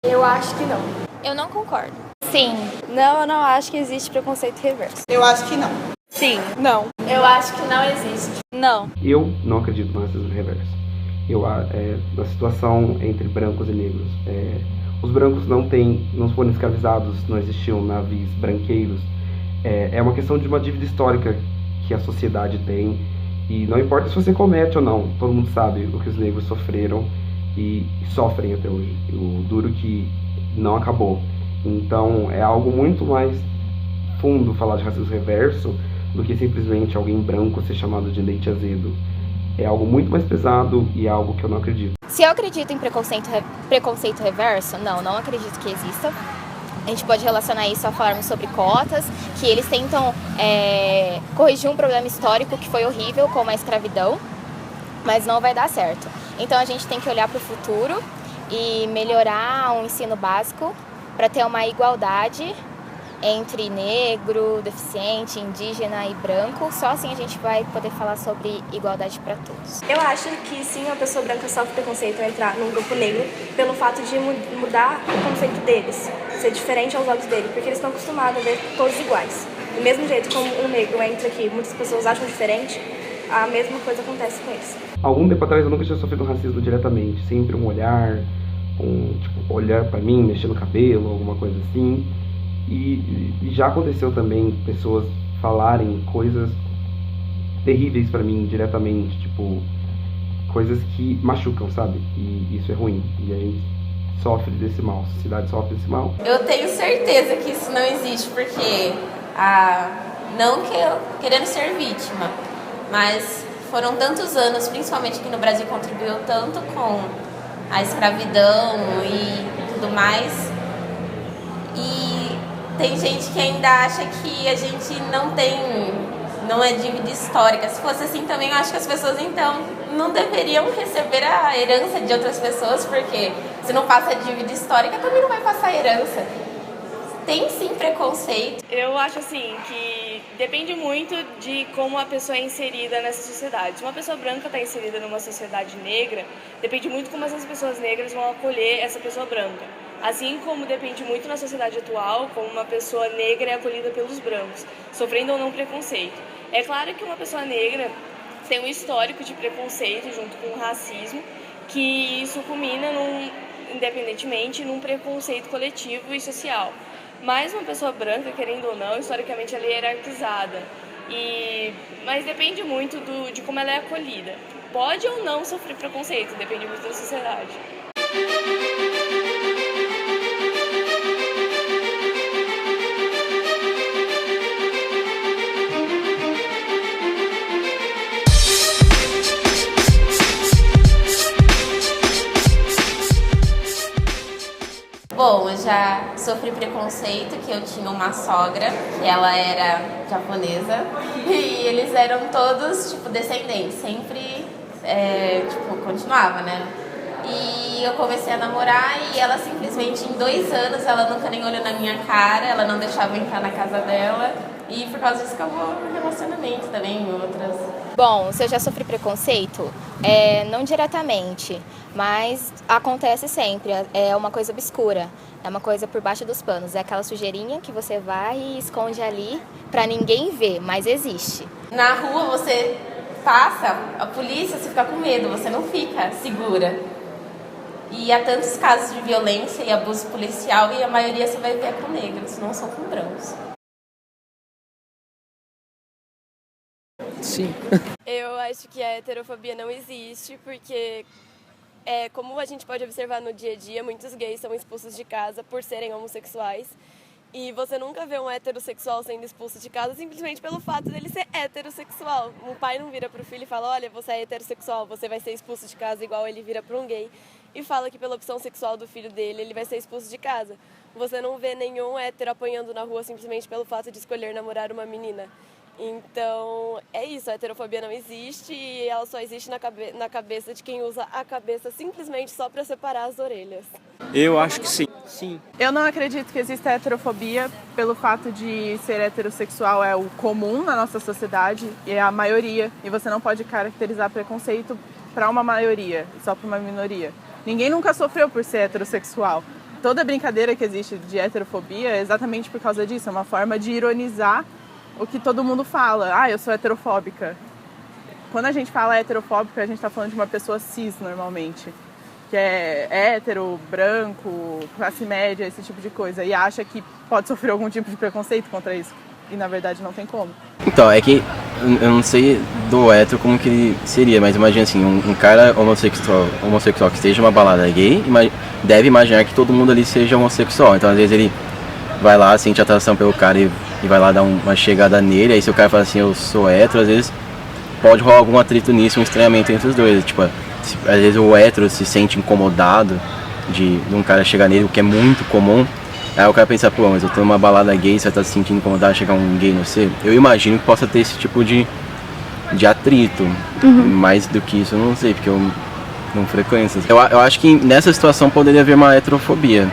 Eu acho que não. Eu não concordo. Sim. Não, eu não acho que existe preconceito reverso. Eu acho que não. Sim. Não. Eu acho que não existe. Não. Eu não acredito no racismo reverso. Na situação entre brancos e negros, os brancos não foram escravizados, não existiam navios branqueiros. É uma questão de uma dívida histórica que a sociedade tem, e não importa se você comete ou não, todo mundo sabe o que os negros sofreram e sofrem até hoje, o duro que não acabou. Então é algo muito mais fundo falar de racismo reverso do que simplesmente alguém branco ser chamado de leite azedo. É algo muito mais pesado e é algo que eu não acredito. Se eu acredito em preconceito reverso, não acredito que exista. A gente pode relacionar isso a falarmos sobre cotas, que eles tentam corrigir um problema histórico que foi horrível, como a escravidão, mas não vai dar certo. Então a gente tem que olhar para o futuro e melhorar o ensino básico para ter uma igualdade entre negro, deficiente, indígena e branco. Só assim a gente vai poder falar sobre igualdade para todos. Eu acho que sim, uma pessoa branca sofre preconceito ao entrar num grupo negro pelo fato de mudar o conceito deles, ser diferente aos olhos dele, porque eles estão acostumados a ver todos iguais. Do mesmo jeito como um negro entra aqui, muitas pessoas acham diferente, a mesma coisa acontece com eles. Algum tempo atrás eu nunca tinha sofrido racismo diretamente, sempre um olhar, olhar pra mim, mexer no cabelo, alguma coisa assim. E já aconteceu também pessoas falarem coisas terríveis pra mim diretamente, tipo, coisas que machucam, sabe? E isso é ruim. E a gente sofre desse mal, a sociedade sofre desse mal. Eu tenho certeza que isso não existe, porque não que eu querendo ser vítima, mas foram tantos anos, principalmente aqui no Brasil, contribuiu tanto com a escravidão e tudo mais. E tem gente que ainda acha que a gente não é dívida histórica. Se fosse assim também, eu acho que as pessoas então não deveriam receber a herança de outras pessoas, porque se não passa dívida histórica, também não vai passar herança. Tem sim preconceito. Eu acho assim que depende muito de como a pessoa é inserida nessa sociedade. Se uma pessoa branca está inserida numa sociedade negra, depende muito como essas pessoas negras vão acolher essa pessoa branca. Assim como depende muito na sociedade atual, como uma pessoa negra é acolhida pelos brancos, sofrendo ou não preconceito. É claro que uma pessoa negra tem um histórico de preconceito junto com o racismo, que isso culmina, independentemente, num preconceito coletivo e social. Mas uma pessoa branca, querendo ou não, historicamente ela é hierarquizada. Mas depende muito de como ela é acolhida. Pode ou não sofrer preconceito, depende muito da sociedade. Bom, eu já sofri preconceito, que eu tinha uma sogra, que ela era japonesa, e eles eram todos, descendentes, sempre, continuava, né? E eu comecei a namorar e ela simplesmente, em 2 anos, ela nunca nem olhou na minha cara, ela não deixava eu entrar na casa dela, e por causa disso acabou o relacionamento também, outras. Bom, se eu já sofri preconceito, não diretamente, mas acontece sempre, é uma coisa obscura, é uma coisa por baixo dos panos, é aquela sujeirinha que você vai e esconde ali pra ninguém ver, mas existe. Na rua você passa, a polícia, você fica com medo, você não fica segura. E há tantos casos de violência e abuso policial e a maioria você vai ver com negros, não só com brancos. Sim. Eu acho que a heterofobia não existe, porque, como a gente pode observar no dia a dia, muitos gays são expulsos de casa por serem homossexuais. E você nunca vê um heterossexual sendo expulso de casa simplesmente pelo fato dele ser heterossexual. Um pai não vira pro filho e fala, olha, você é heterossexual, você vai ser expulso de casa, igual ele vira para um gay e fala que pela opção sexual do filho dele, ele vai ser expulso de casa. Você não vê nenhum hétero apanhando na rua simplesmente pelo fato de escolher namorar uma menina. Então, é isso, a heterofobia não existe e ela só existe na cabeça de quem usa a cabeça simplesmente só para separar as orelhas. Eu acho que sim. Sim. Eu não acredito que exista heterofobia pelo fato de ser heterossexual é o comum na nossa sociedade e é a maioria. E você não pode caracterizar preconceito para uma maioria, só para uma minoria. Ninguém nunca sofreu por ser heterossexual. toda brincadeira que existe de heterofobia é exatamente por causa disso. É uma forma de ironizar o que todo mundo fala. Ah, eu sou heterofóbica. Quando a gente fala heterofóbica, a gente está falando de uma pessoa cis, normalmente. Que é hétero, branco, classe média, esse tipo de coisa. E acha que pode sofrer algum tipo de preconceito contra isso. E, na verdade, não tem como. Então, é que eu não sei do hétero como que ele seria, mas imagina assim, um cara homossexual que esteja numa balada gay, deve imaginar que todo mundo ali seja homossexual. Então, às vezes, ele vai lá, sente atração pelo cara e vai lá dar uma chegada nele. Aí, se o cara fala assim, eu sou hétero, às vezes pode rolar algum atrito nisso, um estranhamento entre os dois. Tipo, às vezes o hétero se sente incomodado de um cara chegar nele, o que é muito comum. Aí o cara pensa, pô, mas eu tô numa balada gay, você tá se sentindo incomodado de chegar um gay no você? Eu imagino que possa ter esse tipo de atrito. Mais do que isso, eu não sei, porque eu não frequencio. Eu acho que nessa situação poderia haver uma heterofobia.